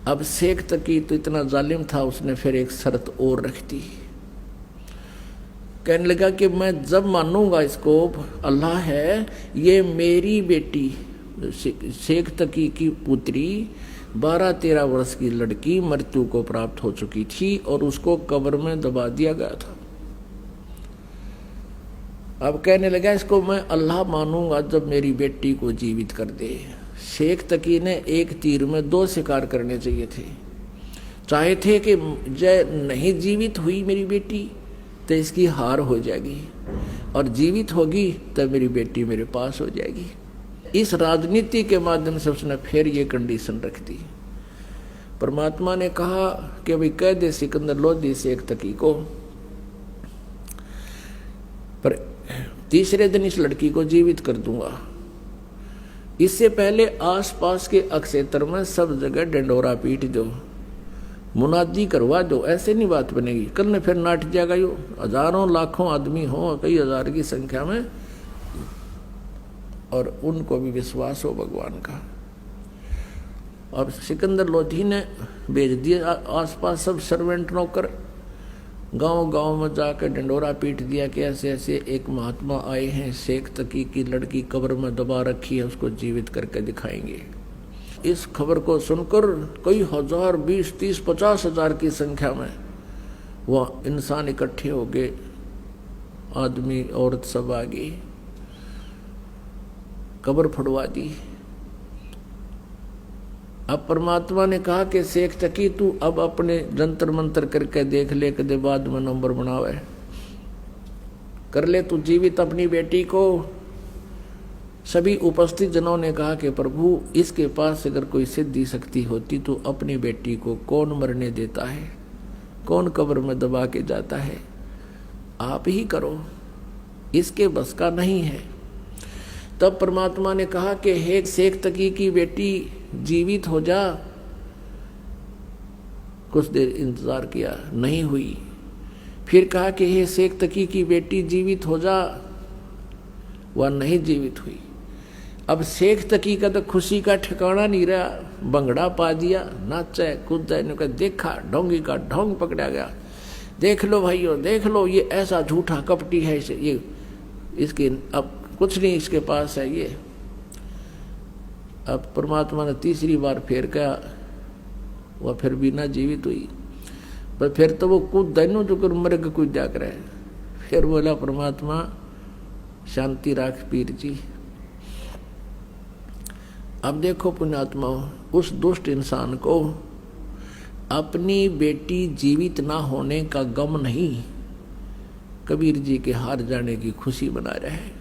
अब शेख तकी तो इतना जालिम था, उसने फिर एक शर्त और रख दी। कहने लगा कि मैं जब मानूंगा इसको अल्लाह है, ये मेरी बेटी शेख तकी की पुत्री 12-13 वर्ष की लड़की मृत्यु को प्राप्त हो चुकी थी और उसको कब्र में दबा दिया गया था। अब कहने लगा इसको मैं अल्लाह मानूंगा जब मेरी बेटी को जीवित कर दे। शेख तकी ने एक तीर में 2 शिकार करने चाहिए थे। चाहे थे कि जय नहीं जीवित हुई मेरी बेटी तो इसकी हार हो जाएगी, और जीवित होगी तो मेरी बेटी मेरे पास हो जाएगी। इस राजनीति के माध्यम से उसने फिर ये कंडीशन रख दी। परमात्मा ने कहा कि भाई कह दे सिकंदर लोधी शेख तकी को, पर तीसरे दिन इस लड़की को जीवित कर दूंगा। इससे पहले आसपास के अक्षेत्र में सब जगह डंडोरा पीट दो, मुनादी करवा दो। ऐसे नहीं बात बनेगी, कल ने फिर नाट जाएगा। यो हजारों लाखों आदमी हो, कई हजार की संख्या में, और उनको भी विश्वास हो भगवान का। अब सिकंदर लोधी ने भेज दिया आसपास सब सर्वेंट नौकर, गांव गांव में जाकर डंडोरा पीट दिया कि ऐसे ऐसे एक महात्मा आए हैं, शेख तकी की लड़की कब्र में दबा रखी है, उसको जीवित करके दिखाएंगे। इस खबर को सुनकर कई हजार, 20, 30, 50 हजार की संख्या में वह इंसान इकट्ठे हो गए, आदमी औरत सब आ गई, कब्र फुड़वा दी। अब परमात्मा ने कहा कि शेख तकी तू अब अपने जंतर मंतर करके देख ले, कदे बाद में नंबर बनावे, कर ले तू जीवित अपनी बेटी को। सभी उपस्थित जनों ने कहा कि प्रभु इसके पास अगर कोई सिद्धि शक्ति होती तो अपनी बेटी को कौन मरने देता है, कौन कब्र में दबा के जाता है, आप ही करो, इसके बस का नहीं है। तब परमात्मा ने कहा कि हे शेख तकी की बेटी जीवित हो जा। कुछ देर इंतजार किया, नहीं हुई। फिर कहा कि हे शेख तकी की बेटी जीवित हो जा, वह नहीं जीवित हुई। अब शेख तकी का तो खुशी का ठिकाना नहीं रहा, बंगड़ा पा दिया, नाचा कूदा, ने देखा ढोंगी का ढोंग पकड़ा गया। देख लो भाइयों, देख लो, ये ऐसा झूठा कपटी है, ये इसके अब कुछ नहीं इसके पास है ये। अब परमात्मा ने तीसरी बार फिर कहा, वह फिर भी ना जीवित हुई। पर फिर तो वो कूद दैनो जो कर मृग कूद जा कर। फिर बोला परमात्मा शांति राख पीर जी। अब देखो पुण्यात्मा, उस दुष्ट इंसान को अपनी बेटी जीवित ना होने का गम नहीं, कबीर जी के हार जाने की खुशी बना रहे।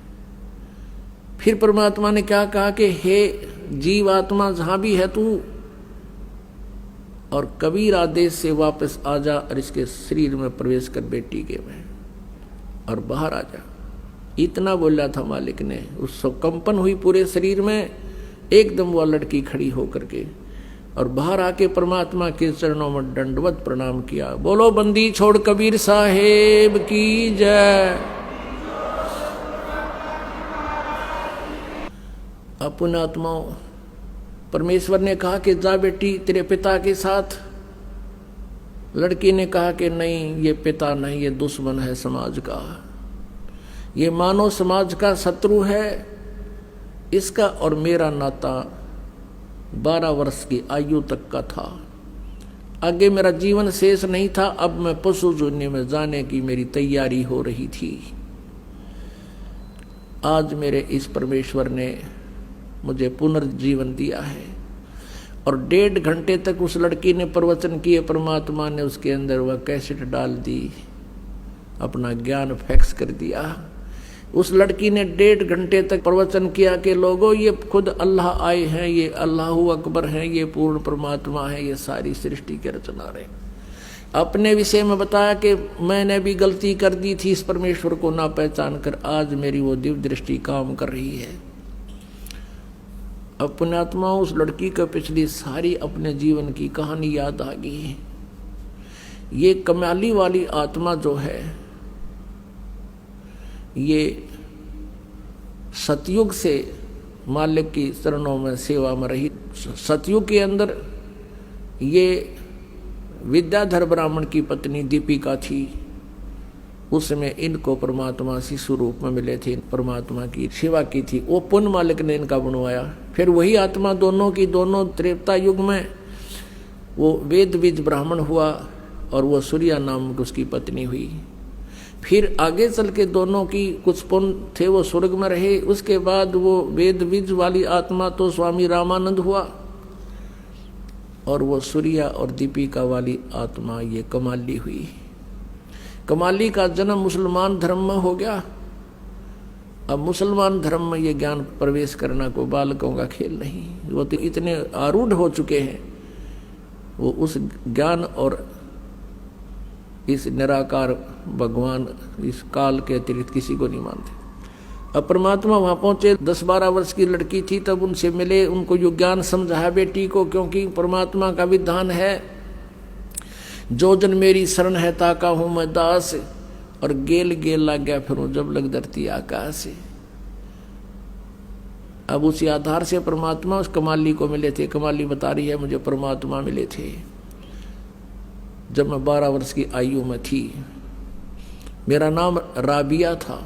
फिर परमात्मा ने क्या कहा कि हे जीव आत्मा जहां भी है तू, और कबीर आदेश से वापस आ जा और इसके शरीर में प्रवेश कर बेटी के में और बाहर आ जा। इतना बोला था मालिक ने। उसको कंपन हुई पूरे शरीर में, एकदम वह लड़की खड़ी होकर के और बाहर आके परमात्मा के चरणों में दंडवत प्रणाम किया। बोलो बंदी छोड़ कबीर साहेब की जय। पुण्यात्माओं, परमेश्वर ने कहा कि जा बेटी तेरे पिता के साथ। लड़की ने कहा कि नहीं, ये पिता नहीं, ये दुश्मन है समाज का, ये मानव समाज का शत्रु है। इसका और मेरा नाता 12 वर्ष की आयु तक का था, आगे मेरा जीवन शेष नहीं था। अब मैं पशु जोनी में जाने की मेरी तैयारी हो रही थी। आज मेरे इस परमेश्वर ने मुझे पुनर्जीवन दिया है। और 1.5 घंटे तक उस लड़की ने प्रवचन किए। परमात्मा ने उसके अंदर वह कैसेट डाल दी, अपना ज्ञान फैक्स कर दिया। उस लड़की ने 1.5 घंटे तक प्रवचन किया कि लोगों ये खुद अल्लाह आए हैं, ये अल्लाहु अकबर हैं, ये पूर्ण परमात्मा है, ये सारी सृष्टि के रचना रहे। अपने विषय में बताया कि मैंने भी गलती कर दी थी इस परमेश्वर को ना पहचान कर, आज मेरी वो दिव्य दृष्टि काम कर रही है। अब पुण्यात्मा उस लड़की को पिछली सारी अपने जीवन की कहानी याद आ गई। ये कमाली वाली आत्मा जो है, ये सतयुग से मालिक की चरणों में सेवा में रही। सतयुग के अंदर ये विद्याधर ब्राह्मण की पत्नी दीपिका थी। उसमें इनको परमात्मा शिशु रूप में मिले थे, परमात्मा की सेवा की थी, वो पुण्य मालिक ने इनका बनवाया। फिर वही आत्मा दोनों की दोनों त्रेता युग में वो वेद बीज ब्राह्मण हुआ और वो सूर्या नाम की उसकी पत्नी हुई। फिर आगे चल के दोनों की कुछ पुण्य थे, वो स्वर्ग में रहे। उसके बाद वो वेद बीज वाली आत्मा तो स्वामी रामानंद हुआ और वो सूर्या और दीपिका वाली आत्मा ये कमाली हुई। कमाली का जन्म मुसलमान धर्म में हो गया। अब मुसलमान धर्म में ये ज्ञान प्रवेश करना कोई बालकों का खेल नहीं, वो तो इतने आरूढ़ हो चुके हैं, वो उस ज्ञान और इस निराकार भगवान इस काल के अतिरिक्त किसी को नहीं मानते। अब परमात्मा वहां पहुंचे, 10-12 वर्ष की लड़की थी, तब उनसे मिले, उनको जो ज्ञान समझाया बेटी को, क्योंकि परमात्मा का विधान है जो जन मेरी शरण है ताका हूं मैं दास, और गेल गेल लग गया फिर जब लग धरती आकाश। अब उसी आधार से परमात्मा उस कमाली को मिले थे। कमाली बता रही है मुझे परमात्मा मिले थे जब मैं 12 वर्ष की आयु में थी। मेरा नाम राबिया था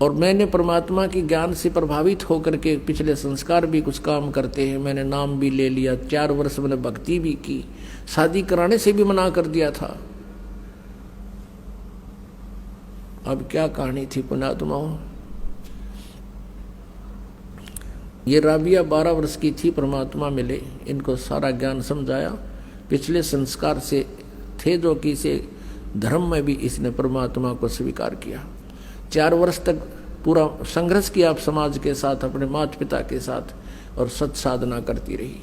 और मैंने परमात्मा की ज्ञान से प्रभावित होकर के पिछले संस्कार भी कुछ काम करते हैं, मैंने नाम भी ले लिया, 4 वर्ष मैंने भक्ति भी की, शादी कराने से भी मना कर दिया था। अब क्या कहानी थी पुण्यात्माओं। ये राबिया 12 वर्ष की थी, परमात्मा मिले, इनको सारा ज्ञान समझाया। पिछले संस्कार से थे जो कि इसे धर्म में भी इसने परमात्मा को स्वीकार किया। 4 वर्ष तक पूरा संघर्ष किया आप समाज के साथ, अपने माता पिता के साथ, और सत साधना करती रही।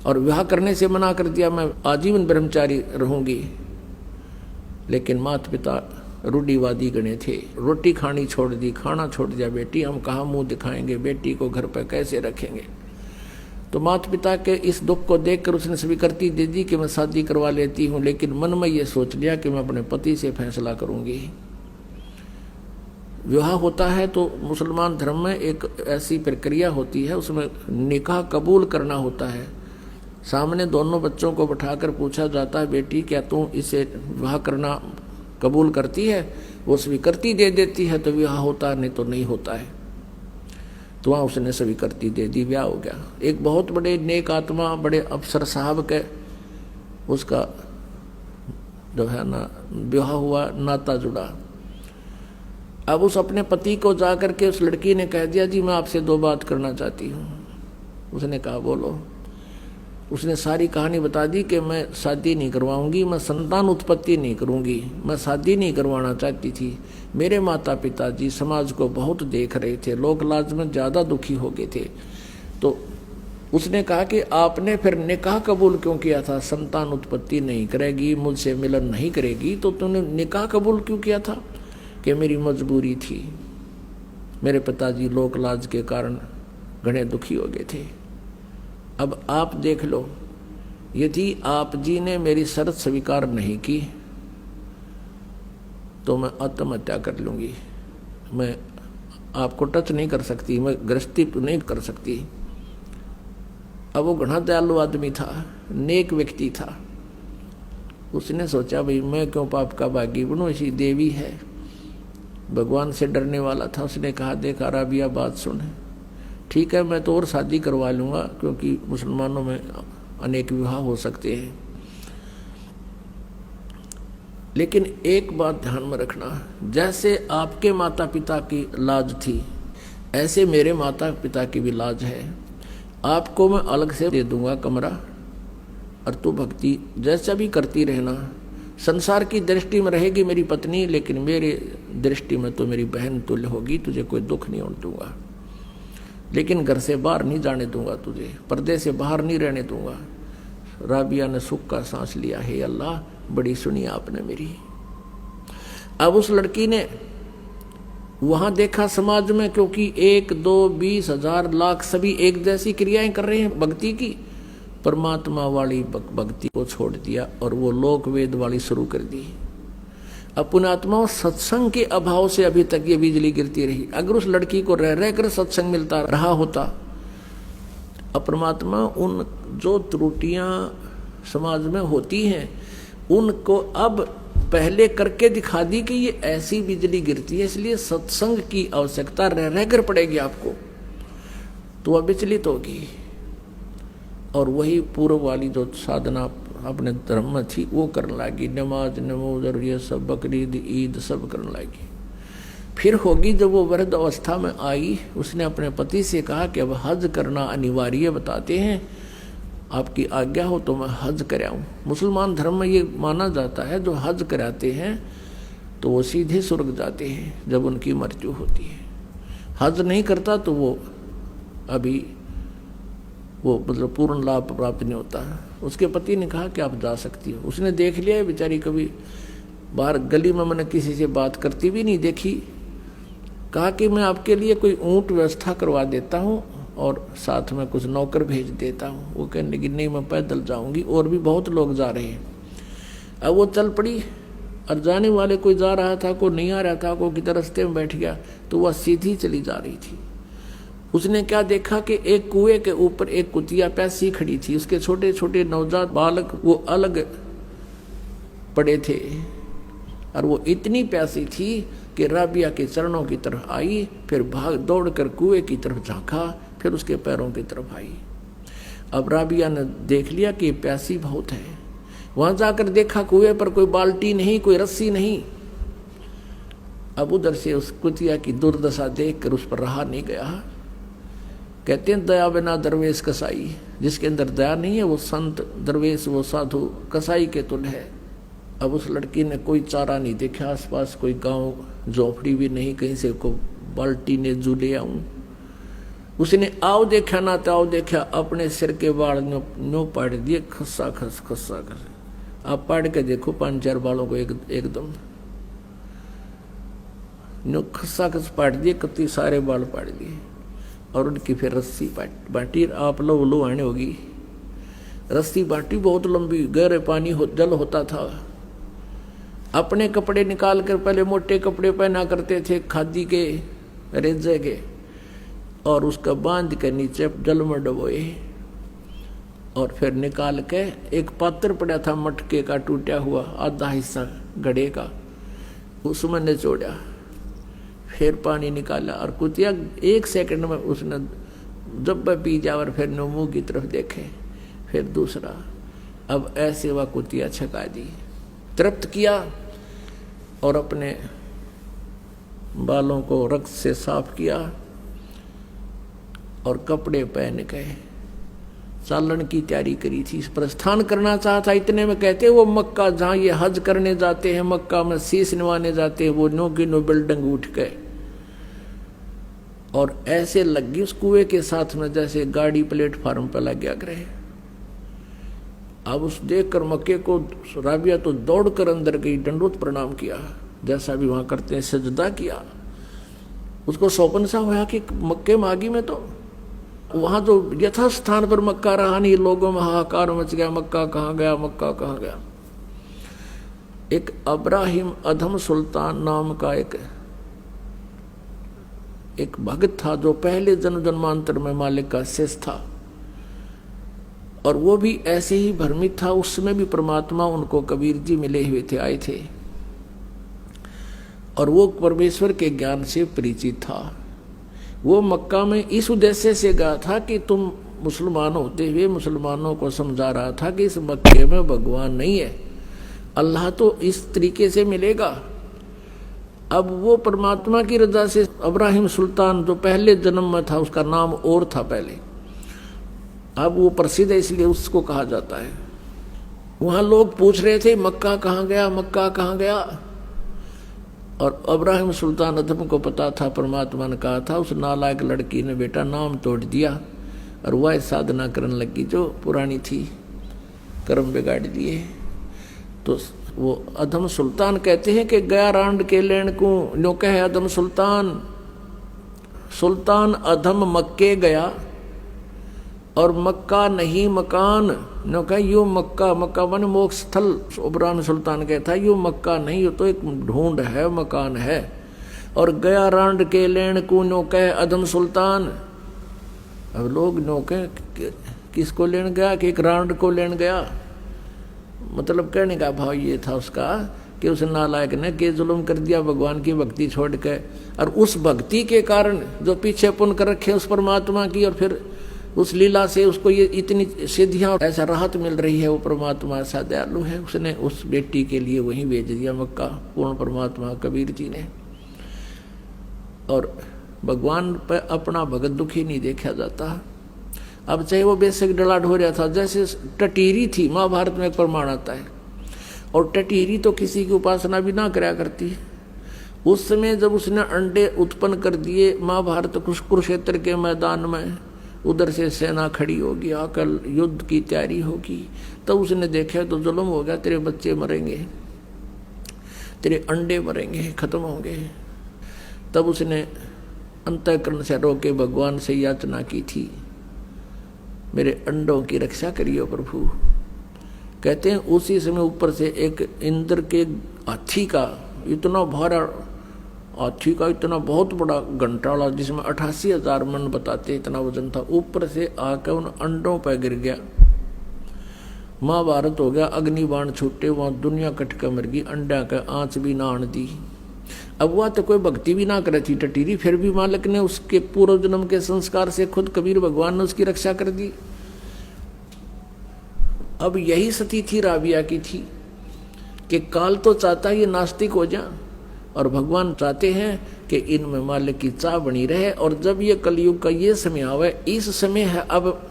और विवाह करने से मना कर दिया, मैं आजीवन ब्रह्मचारी रहूंगी। लेकिन माता पिता रूढ़िवादी गणे थे, रोटी खानी छोड़ दी, खाना छोड़ दिया। बेटी हम कहाँ मुंह दिखाएंगे, बेटी को घर पर कैसे रखेंगे। तो माता पिता के इस दुख को देखकर उसने स्वीकृति दे दी कि मैं शादी करवा लेती हूँ, लेकिन मन में ये सोच लिया कि मैं अपने पति से फैसला करूंगी। विवाह होता है तो मुसलमान धर्म में एक ऐसी प्रक्रिया होती है, उसमें निकाह कबूल करना होता है। सामने दोनों बच्चों को बिठाकर पूछा जाता है, बेटी क्या तू इसे विवाह करना कबूल करती है? वो स्वीकृति दे देती है तो विवाह होता है, नहीं तो नहीं होता है। तो वहाँ उसने स्वीकृति दे दी, विवाह हो गया। एक बहुत बड़े नेक आत्मा, बड़े अफसर साहब के उसका जो है ना विवाह हुआ, नाता जुड़ा। अब उस अपने पति को जाकर के उस लड़की ने कह दिया, जी मैं आपसे 2 बात करना चाहती हूँ। उसने कहा बोलो। उसने सारी कहानी बता दी कि मैं शादी नहीं करवाऊंगी, मैं संतान उत्पत्ति नहीं करूंगी, मैं शादी नहीं करवाना चाहती थी। मेरे माता पिता जी समाज को बहुत देख रहे थे, लोक लाज में ज़्यादा दुखी हो गए थे। तो उसने कहा कि आपने फिर निकाह कबूल क्यों किया था? संतान उत्पत्ति नहीं करेगी, मुझसे मिलन नहीं करेगी, तो तुमने निकाह कबूल क्यों किया था? कि मेरी मजबूरी थी, मेरे पिताजी लोक लाज के कारण घने दुखी हो गए थे। अब आप देख लो, यदि आप जी ने मेरी शर्त स्वीकार नहीं की तो मैं आत्महत्या कर लूंगी। मैं आपको टच नहीं कर सकती, मैं गृहस्थी नहीं कर सकती। अब वो घना दयालु आदमी था, नेक व्यक्ति था। उसने सोचा भाई मैं क्यों पाप का भागी बनूं, ऐसी देवी है, भगवान से डरने वाला था। उसने कहा देखा राबिया बात सुन, ठीक है मैं तो और शादी करवा लूँगा, क्योंकि मुसलमानों में अनेक विवाह हो सकते हैं। लेकिन एक बात ध्यान में रखना, जैसे आपके माता पिता की लाज थी ऐसे मेरे माता पिता की भी लाज है। आपको मैं अलग से दे दूंगा कमरा, और तू भक्ति जैसा भी करती रहना। संसार की दृष्टि में रहेगी मेरी पत्नी, लेकिन मेरे दृष्टि में तो मेरी बहन तुल्य होगी, तुझे कोई दुख नहीं होने दूंगा। लेकिन घर से बाहर नहीं जाने दूंगा, तुझे पर्दे से बाहर नहीं रहने दूंगा। राबिया ने सुख का सांस लिया, हे अल्लाह बड़ी सुनी आपने मेरी। अब उस लड़की ने वहां देखा समाज में, क्योंकि 1, 2, 20, 1000, लाख सभी एक जैसी क्रियाएं कर रहे हैं भक्ति की, परमात्मा वाली भक्ति को छोड़ दिया और वो लोक वेद वाली शुरू कर दी। अब पुण्यात्माओं सत्संग के अभाव से अभी तक ये बिजली गिरती रही। अगर उस लड़की को रह रहकर सत्संग मिलता रहा होता, परमात्मा उन जो त्रुटियां समाज में होती हैं उनको अब पहले करके दिखा दी कि ये ऐसी बिजली गिरती है, इसलिए सत्संग की आवश्यकता रह कर पड़ेगी आपको, तो वह विचलित होगी। और वही पूर्व वाली जो साधना अपने धर्म में थी वो करने लगी, नमाज नमोज और ये सब बकरीद ईद सब करने लगी। फिर होगी जब वो वृद्ध अवस्था में आई, उसने अपने पति से कहा कि अब हज करना अनिवार्य बताते हैं, आपकी आज्ञा हो तो मैं हज कराऊं। मुसलमान धर्म में ये माना जाता है जो हज कराते हैं तो वो सीधे स्वर्ग जाते हैं जब उनकी मृत्यु होती है। हज नहीं करता तो वो अभी वो मतलब पूर्ण लाभ प्राप्त नहीं होता है। उसके पति ने कहा कि आप जा सकती हो। उसने देख लिया है बेचारी, कभी बाहर गली में मैंने किसी से बात करती भी नहीं देखी। कहा कि मैं आपके लिए कोई ऊंट व्यवस्था करवा देता हूँ और साथ में कुछ नौकर भेज देता हूँ। वो कहने लगी नहीं मैं पैदल जाऊंगी, और भी बहुत लोग जा रहे हैं। अब वो चल पड़ी और जाने वाले कोई जा रहा था, कोई नहीं आ रहा था, कोई किधर रास्ते में बैठ गया, तो वह सीधी चली जा रही थी। उसने क्या देखा कि एक कुएं के ऊपर एक कुतिया प्यासी खड़ी थी, उसके छोटे छोटे नवजात बालक वो अलग पड़े थे और वो इतनी प्यासी थी कि राबिया के चरणों की तरफ आई, फिर भाग दौड़ कर कुएं की तरफ झांका, फिर उसके पैरों की तरफ आई। अब राबिया ने देख लिया कि प्यासी बहुत है। वहां जाकर देखा कुएं पर कोई बाल्टी नहीं, कोई रस्सी नहीं। अब उधर से उस कुतिया की दुर्दशा देखकर उस पर रहा नहीं गया। कहते हैं दया बिना दरवेश कसाई, जिसके अंदर दया नहीं है वो संत दरवेश वो साधु कसाई के तुल्य है। अब उस लड़की ने कोई चारा नहीं देखा, आसपास कोई गांव झोपड़ी भी नहीं, कहीं से को बाल्टी ने जू ले आऊं। उसने आओ देखा ना ताओ देखा, अपने सिर के बाल नो पाड़ दिए खस्सा खस खस्सा खस। आप पाड़ के देखो 5-4 बालों को एकदम नो खस्सा खस पाड़ दिए, कत्ती सारे बाल पाड़ दिए। और उनकी फिर रस्सी बांटी, आप लो आने होगी। रस्सी बांटी बहुत लंबी, गहरे पानी जल होता था। अपने कपड़े निकाल कर पहले मोटे कपड़े पहना करते थे खादी के रेजे के, और उसका बांध के नीचे जल में डबोए और फिर निकाल के एक पात्र पड़ा था मटके का टूटा हुआ आधा हिस्सा घड़े का, उसमें निचोड़ा, फिर पानी निकाला और कुतिया 1 सेकंड में उसने जब पी जा और फिर मुंह की तरफ देखे, फिर दूसरा। अब ऐसे वह कुतिया छका दी, तृप्त किया और अपने बालों को रक्त से साफ किया और कपड़े पहन के चालन की तैयारी करी थी, प्रस्थान करना चाहता। इतने में कहते वो मक्का जहाँ ये हज करने जाते हैं, मक्का में शीश निवाने जाते हैं, वो नो की नो बिल्डिंग उठ गए और ऐसे लगी उस कुएं के साथ में जैसे गाड़ी प्लेटफार्म पर लग गया करे। अब उस देखकर मक्के को राबिया तो दौड़कर अंदर गई, दंडवत प्रणाम किया जैसा भी वहां करते हैं, सजदा किया। उसको सौपन सा हुआ कि मक्के मागी में तो वहां जो यथा स्थान पर मक्का रहा नहीं, लोगों में हाहाकार मच गया, मक्का कहाँ गया, मक्का कहाँ गया। एक अब्राहिम अधम सुल्तान नाम का एक भक्त था जो पहले जन्म जन्मांतर में मालिक का शिष्य था, और वो भी ऐसे ही भ्रमित था। उसमें भी परमात्मा उनको कबीर जी मिले हुए थे, आए थे, और वो परमेश्वर के ज्ञान से परिचित था। वो मक्का में इस उद्देश्य से गया था कि तुम मुसलमान होते हुए मुसलमानों को समझा रहा था कि इस मक्के में भगवान नहीं है, अल्लाह तो इस तरीके से मिलेगा। अब वो परमात्मा की रजा से अब्राहिम सुल्तान जो पहले जन्म में था, उसका नाम और था पहले, अब वो प्रसिद्ध है इसलिए उसको कहा जाता है। वहां लोग पूछ रहे थे मक्का कहाँ गया, मक्का कहाँ गया, और अब्राहिम सुल्तान अधम को पता था, परमात्मा ने कहा था। उस नालायक लड़की ने बेटा नाम तोड़ दिया और वह साधना करने लगी जो पुरानी थी, कर्म बिगाड़ दिए। तो वो अधम सुल्तान कहते हैं कि गया रांड के लेन को नो कहे अधम सुल्तान, सुल्तान अधम मक्के गया और मक्का नहीं मकान, नो कहे यू मक्का, मक्का मन मोक्ष स्थल। इब्राहिम सुल्तान कहता है यू मक्का नहीं, ये तो एक ढूंढ है, मकान है। और गया रांड के लेन को नो कहे अधम सुल्तान, अब लोग नौके किसको लेने गया कि एक रावण को लेने गया। मतलब कहने का भाव ये था उसका कि उस नालायक ने के जुल्म कर दिया भगवान की भक्ति छोड़ के, और उस भक्ति के कारण जो पीछे पुण्य कर रखे उस परमात्मा की, और फिर उस लीला से उसको ये इतनी सिद्धियां ऐसा राहत मिल रही है, वो परमात्मा ऐसा दयालु है, उसने उस बेटी के लिए वहीं भेज दिया मक्का पूर्ण परमात्मा कबीर जी ने। और भगवान पर अपना भगत दुखी नहीं देखा जाता। अब चाहे वो बेशक डलाड हो रहा था, जैसे टटीरी थी, महाभारत में एक प्रमाण आता है, और टटीरी तो किसी की उपासना भी ना कराया करती। उस समय जब उसने अंडे उत्पन्न कर दिए महाभारत कुरुक्षेत्र के मैदान में, उधर से सेना खड़ी होगी, आकर युद्ध की तैयारी होगी, तब उसने देखा तो जुल्म हो गया, तेरे बच्चे मरेंगे, तेरे अंडे मरेंगे, खत्म होंगे। तब उसने अंतःकरण से रोके भगवान से याचना की थी, मेरे अंडों की रक्षा करियो प्रभु। कहते हैं उसी समय ऊपर से एक इंद्र के हाथी का इतना भारा, हाथी का इतना बहुत बड़ा घंटाला जिसमें 88,000 मन बताते इतना वजन था, ऊपर से आकर उन अंडों पर गिर गया। महाभारत हो गया, अग्निबाण छूटे, वहां दुनिया कटका मर गई, अंडा का आंच भी ना आन दी। अब वह तो कोई भक्ति भी ना करे थी टटीरी, फिर भी मालिक ने उसके पूर्व जन्म के संस्कार से खुद कबीर भगवान ने उसकी रक्षा कर दी। अब यही सती थी राबिया की थी कि काल तो चाहता है ये नास्तिक हो जा, और भगवान चाहते हैं कि इनमें मालिक की चाह बनी रहे। और जब ये कलयुग का ये समय आवे, इस समय है अब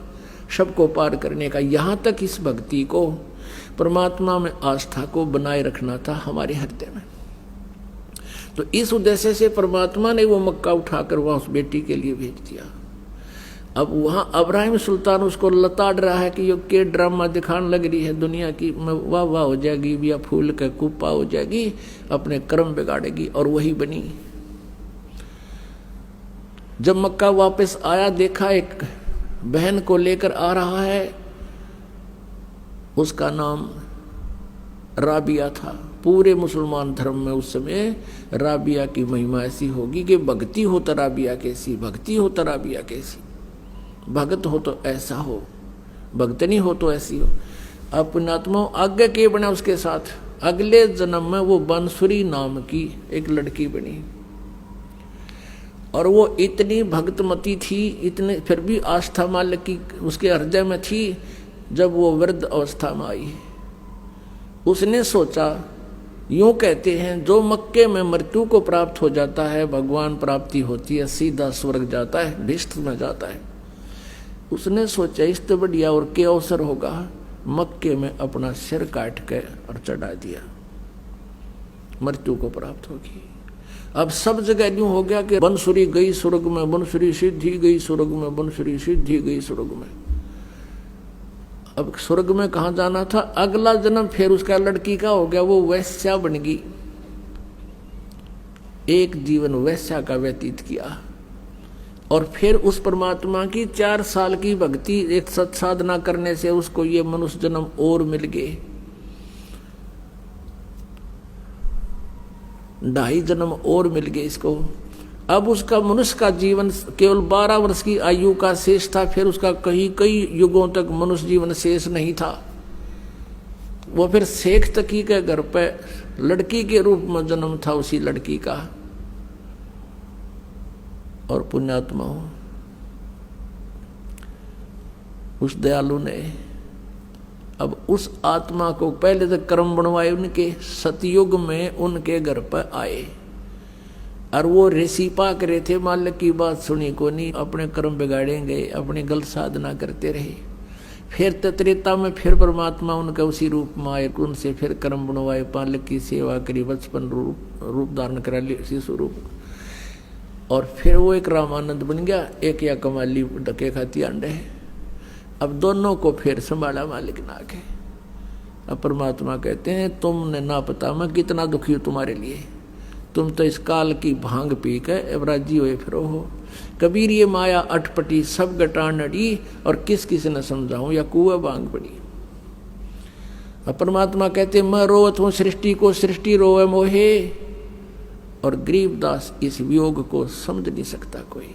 सबको पार करने का। यहाँ तक इस भक्ति को, परमात्मा में आस्था को बनाए रखना था हमारे हृदय में। तो इस उद्देश्य से परमात्मा ने वो मक्का उठाकर वहां उस बेटी के लिए भेज दिया। अब वहां अब्राहिम सुल्तान उसको लताड़ रहा है कि ये के ड्रामा दिखाने लग रही है दुनिया की, वाह वाह हो जाएगी, या फूल का कुप्पा हो जाएगी, अपने कर्म बिगाड़ेगी, और वही बनी। जब मक्का वापस आया, देखा एक बहन को लेकर आ रहा है, उसका नाम राबिया था। पूरे मुसलमान धर्म में उस समय राबिया की महिमा ऐसी होगी कि भक्ति हो तो राबिया कैसी, भक्ति हो तो राबिया कैसी, भगत हो तो ऐसा हो, भक्त नहीं हो तो ऐसी हो। अब पुण्यात्मा आगे के बना उसके साथ, अगले जन्म में वो बांसुरी नाम की एक लड़की बनी, और वो इतनी भक्तमती थी, इतने फिर भी आस्था मालिक की उसके हृदय में थी। जब वो वृद्ध अवस्था में आई, उसने सोचा, यूं कहते हैं जो मक्के में मृत्यु को प्राप्त हो जाता है, भगवान प्राप्ति होती है, सीधा स्वर्ग जाता है, भिष्ट में जाता है। उसने सोचा इससे बढ़िया और क्या अवसर होगा, मक्के में अपना सिर काट के और चढ़ा दिया, मृत्यु को प्राप्त होगी। अब सब जगह यूं हो गया कि बंसुरी गई स्वर्ग में, बंसुरी सिद्धि गई स्वर्ग में, बंसुरी सिद्धि गई स्वर्ग में। अब स्वर्ग में कहाँ जाना था, अगला जन्म फिर उसका लड़की का हो गया, वो वैश्या बन गई। एक जीवन वैश्या का व्यतीत किया, और फिर उस परमात्मा की 4 साल की भक्ति, एक सत साधना करने से उसको ये मनुष्य जन्म और मिल गए, 2.5 जन्म और मिल गए इसको। अब उसका मनुष्य का जीवन केवल 12 वर्ष की आयु का शेष था, फिर उसका कई युगों तक मनुष्य जीवन शेष नहीं था। वो फिर शेख तकी के घर पे लड़की के रूप में जन्म था उसी लड़की का। और पुण्यात्मा उस दयालु ने अब उस आत्मा को पहले तक कर्म बनवाए, उनके सतयुग में उनके घर पर आए, और वो ऋषि पाक रहे थे, मालिक की बात सुनी को नहीं, अपने कर्म बिगाड़ेंगे, अपनी गलत साधना करते रहे। फिर त्रेता में फिर परमात्मा उनका उसी रूप में आए, उनसे फिर कर्म बनवाए, मालिक की सेवा करी, बचपन रूप धारण करा लिया शिशु रूप, और फिर वो एक रामानंद बन गया, एक या कमाली डके खाती अंडे। अब दोनों को फिर संभाला मालिक ना के। अब परमात्मा कहते हैं तुमने ना पता मैं कितना दुखी हूं तुम्हारे लिए, तुम तो इस काल की भांग पी के अब राजी हुए फिरो हो। कबीर ये माया अटपटी सब गटान अड़ी, और किस किस न समझाऊं या कुआ भांग पड़ी। अब परमात्मा कहते मैं रोवत हूं सृष्टि को, सृष्टि रोवे मोहे, और गरीबदास इस वियोग को समझ नहीं सकता कोई।